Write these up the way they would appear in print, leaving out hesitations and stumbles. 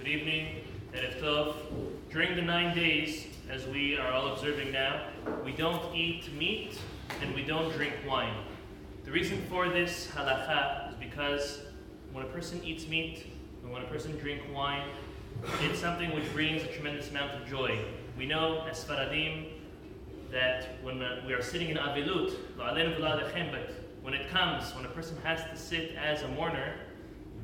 Good evening, Erev Tov. During the 9 days, as we are all observing now, we don't eat meat and we don't drink wine. The reason for this halakha is because when a person eats meat and when a person drinks wine, it's something which brings a tremendous amount of joy. We know as Faradim that when we are sitting in Avilut, but when it comes, when a person has to sit as a mourner,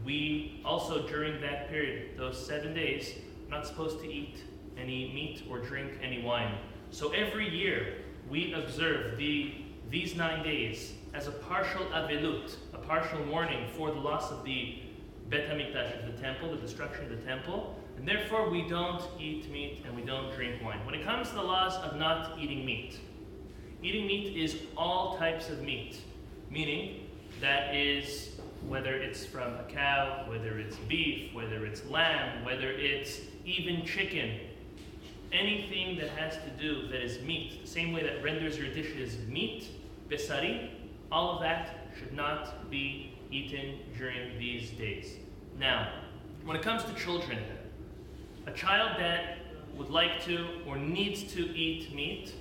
we also during that period, those 7 days, are not supposed to eat any meat or drink any wine. So every year we observe these 9 days as a partial Avilut, a partial mourning for the loss of the Bet HaMikdash, the temple, the destruction of the temple, and therefore we don't eat meat and we don't drink wine. When it comes to the laws of not eating meat is all types of meat, meaning that is whether it's from a cow, whether it's beef, whether it's lamb, whether it's even chicken, anything that has to do that is meat, the same way that renders your dishes meat, besari, all of that should not be eaten during these days. Now, when it comes to children, a child that would like to or needs to eat meat,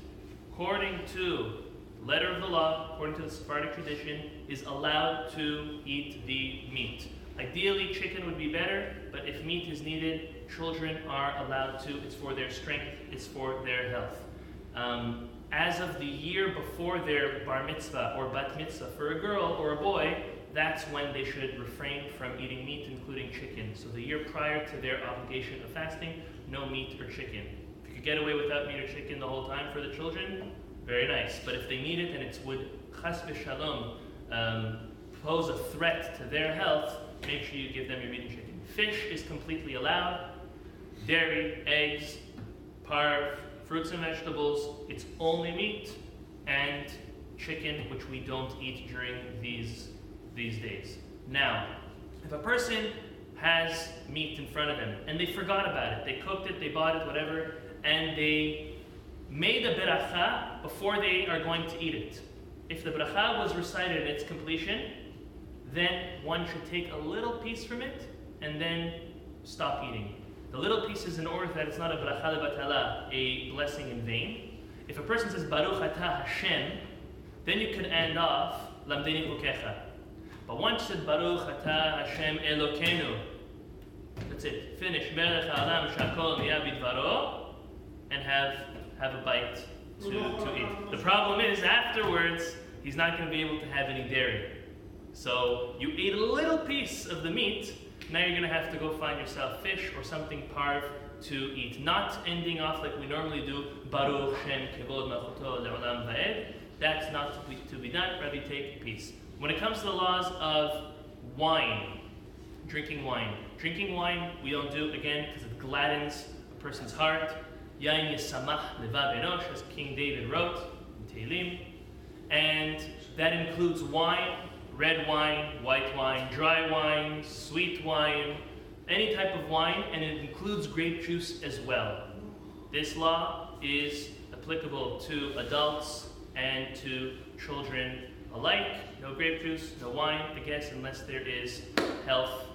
according to the letter of the law, according to the Sephardic tradition, is allowed to eat the meat. Ideally, chicken would be better, but if meat is needed, children are allowed to. It's for their strength, it's for their health. As of the year before their bar mitzvah or bat mitzvah for a girl or a boy, that's when they should refrain from eating meat, including chicken. So the year prior to their obligation of fasting, no meat or chicken. If you could get away without meat or chicken the whole time for the children, very nice. But if they need it and it would chas v'shalom pose a threat to their health, make sure you give them your meat and chicken. Fish is completely allowed. Dairy, eggs, parv, fruits and vegetables, it's only meat, and chicken, which we don't eat during these days. Now, if a person has meat in front of them and they forgot about it, they cooked it, they bought it, whatever, and they made a beracha before they are going to eat it. If the beracha was recited in its completion, then one should take a little piece from it and then stop eating. The little piece is in order that it's not a beracha lebatala, a blessing in vain. If a person says Baruch atah Hashem, then you can end off lamdeni hukecha. But once you said Baruch atah Hashem Elokeinu, that's it. Finish. Melech ha'olam shakol niyah bidvaro, and have a bite to eat. The problem is afterwards he's not going to be able to have any dairy. So you ate a little piece of the meat. Now you're going to have to go find yourself fish or something parv to eat. Not ending off like we normally do, Baruch Shem Kevod Malchuto Le'olam Va'ed. That's not to be done, rather take a piece. When it comes to the laws of wine, drinking wine. Drinking wine we don't do, again, because it gladdens a person's heart. Yain Yesamach Levav Enosh, as King David wrote in Tehillim. And that includes wine, red wine, white wine, dry wine, sweet wine, any type of wine, and it includes grape juice as well. This law is applicable to adults and to children alike. No grape juice, no wine, I guess, unless there is health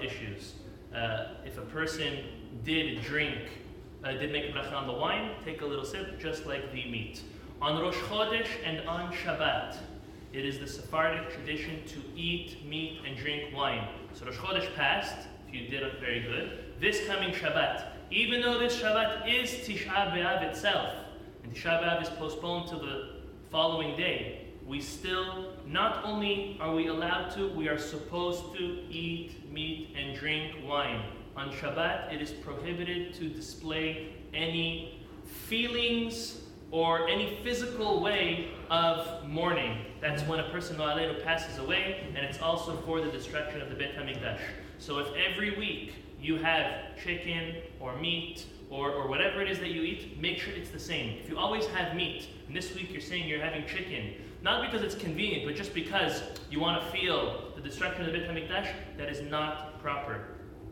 issues. If a person did make a bracha on the wine, take a little sip, just like the meat. On Rosh Chodesh and on Shabbat, it is the Sephardic tradition to eat meat and drink wine. So Rosh Chodesh passed, if you did it very good. This coming Shabbat, even though this Shabbat is Tisha B'Av itself, and Tisha B'Av is postponed to the following day, we still, not only are we allowed to, we are supposed to eat meat and drink wine. On Shabbat, it is prohibited to display any feelings or any physical way of mourning. That's when a person passes away, and it's also for the destruction of the Bet HaMikdash. So if every week you have chicken or meat or whatever it is that you eat, make sure it's the same. If you always have meat, and this week you're saying you're having chicken, not because it's convenient, but just because you want to feel the destruction of the Bet HaMikdash, that is not proper.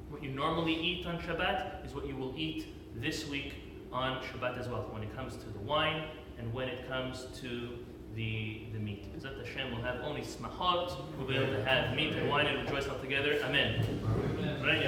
What you normally eat on Shabbat is what you will eat this week on Shabbat as well, when it comes to the wine and when it comes to the meat. Bezat Hashem will have only smachot, we'll be able to have meat and wine and rejoice all together. Amen. Amen.